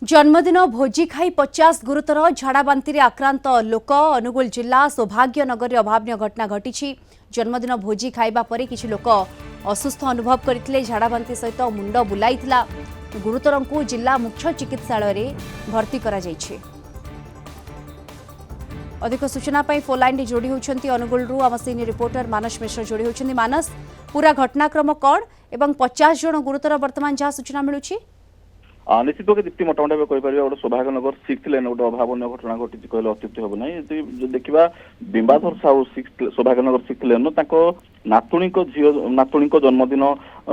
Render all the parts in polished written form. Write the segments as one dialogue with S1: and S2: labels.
S1: जन्मदिन भोजी खाई 50 गुरुतर झाड़ाबांति आक्रांत लोक अनुगुल जिला सौभाग्यनगर अभावन घटना घटी। जन्मदिन भोजी खाइबा परे किछि लोक असुस्थ अनुभव करथिले। झाड़ाबांति सहित मुंड बुलाइथिला। गुरुतर को जिला मुख्य चिकित्सालय भर्ती करा जायछि। अधिक सूचना पाई फोन लाइन जोड़ी होती अनुगुल आम सीनियर रिपोर्टर मानस मिश्र जोड़ी होती। मानस, पूरा घटनाक्रम कौन एवं 50 जन गुरुतर वर्तमान जहाँ सूचना मिलूँ?
S2: निश्चित भाव दीप्ति मोटामोटी भाव कहीपर गोटे सौभाग्यनगर 6 लेन गोटे अभावन घटना घटी कहले अत्युक्ति हम ना। देखा बिंबाधर साहू सौभाग्यनगर 6 लेन नातुणी झील जन्मदिन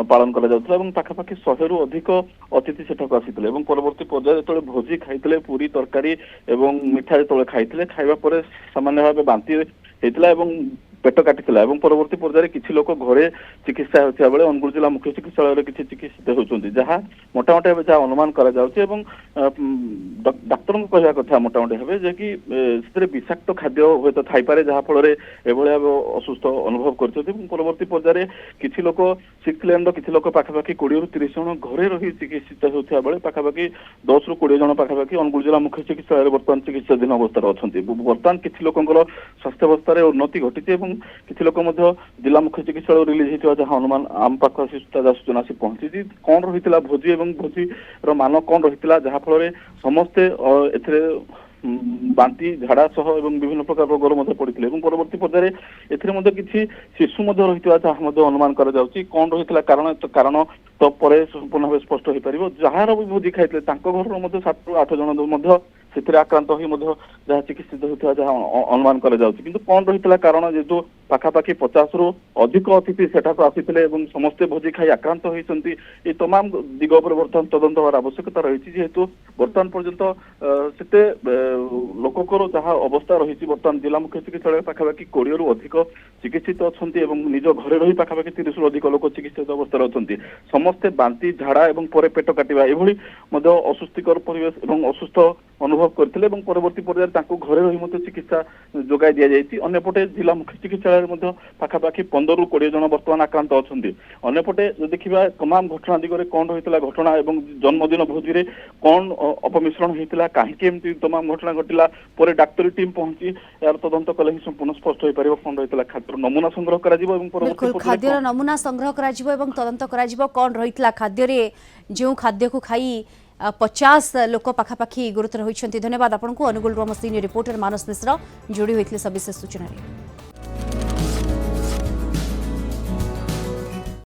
S2: पालन कर पाखापाखि 100 रु अधिक अतिथि सेठक आसी परवर्ती पर्याय जो भोजी खाई पूरी तरकारी और मिठा जो खाई खाइबा पर सामान्य भाव बांति होता पेट काटी परवर्ती पर्यायर किसी लोक घरे चिकित्सा होता बेले अनुगुल जिला मुख्य चिकित्सालय किसी चिकित्सित होती जहाँ मोटामोटी भाव जहाँ अनुमान डाक्तर कहवा कथा मोटामोटी भाव जे कि विषाक्त खाद्य हे तो थी जहाँफल असुस्थ अनुभव करवर्ती पर्यायर किसी लोक 6 लेन किसी लोक पाखापाखि 20 रु 30 जन घरे रही चिकित्सित होता बेले पाखापाखि 10 रु 20 जन पाखापाखि अनुगुल जिला मुख्य चिकित्सालय बर्तमान चिकित्साधीन अवस्था अच्छा। बर्तमान किसी लोकर स्वास्थ्यावस्था उन्नति घटी किसी लोक जिला मुख्य चिकित्सालय रिलीज होता जहाँ अनुमान आम पाख ताजा सूचना आसी पहुंची कौन रही भोजी और भोजी मान कौन रही जहाँफल समस्ते बांति झाड़ा सह विभिन्न प्रकार रोगर पड़ते परवर्ती पर्यायर एथि किसी शिशु रही अनुमान कौन रही कारण तो पर संपूर्ण भाव स्पष्ट हो पार जार भी भोजी खाई घर 7 रु 8 जन से आक्रांत हो जहाँ चिकित्सित होता जहाँ अनुमान किंतु कौन रही कारण जेहेतु पाखापाखि 50 रु अधिक अतिथि सेठाक आसी समस्ते भोजी खाई आक्रांत होती ये तमाम दिग पर बर्तमान तदंत होवार आवश्यकता रही जेहेतु बर्तमान पर्यंत से लोकर जहाँ अवस्था रही बर्तमान जिला मुख्य चिकित्सालय पाखापाखि 20 रु अधिक चिकित्सित अच्छा निज घरे रही पाखापाखि 30 रु अधिक लोक चिकित्सित अवस्था अच्छा समस्ते बांति झाड़ा और पर पेट काटिबा एभली असुस्थिकर परिवेश और असुस्थ अनुभव करते परवर्ती पर्यायर घरे रही चिकित्सा जोगाई दि जाएगी। अन्यपटे जिला मुख्य चिकित्सालय पाखापाखि 15 रु 20 जन बर्तमान आक्रांत अच्छा। अन्यपटे जो देखा तमाम घटना दिगरे कौन रही घटना और जन्मदिन भोजी में कौन अपमिश्रण होता कहीं तमाम घटना घटला पर डाक्तरी टीम पहुंची यार तदंत कले ही संपूर्ण स्पष्ट हो पार कौन रही खाद्य नमूना संग्रह कर
S1: खाद्यर नमूना संग्रह कर तदंत कौन रही खाद्य जो खाद्य को खाई 50 लोक पाखापाखि गुरुतर होती। धन्यवाद आपको अनुगुल सीनियर रिपोर्टर मानस मिश्र जोड़ी होते सविशेष सूचना।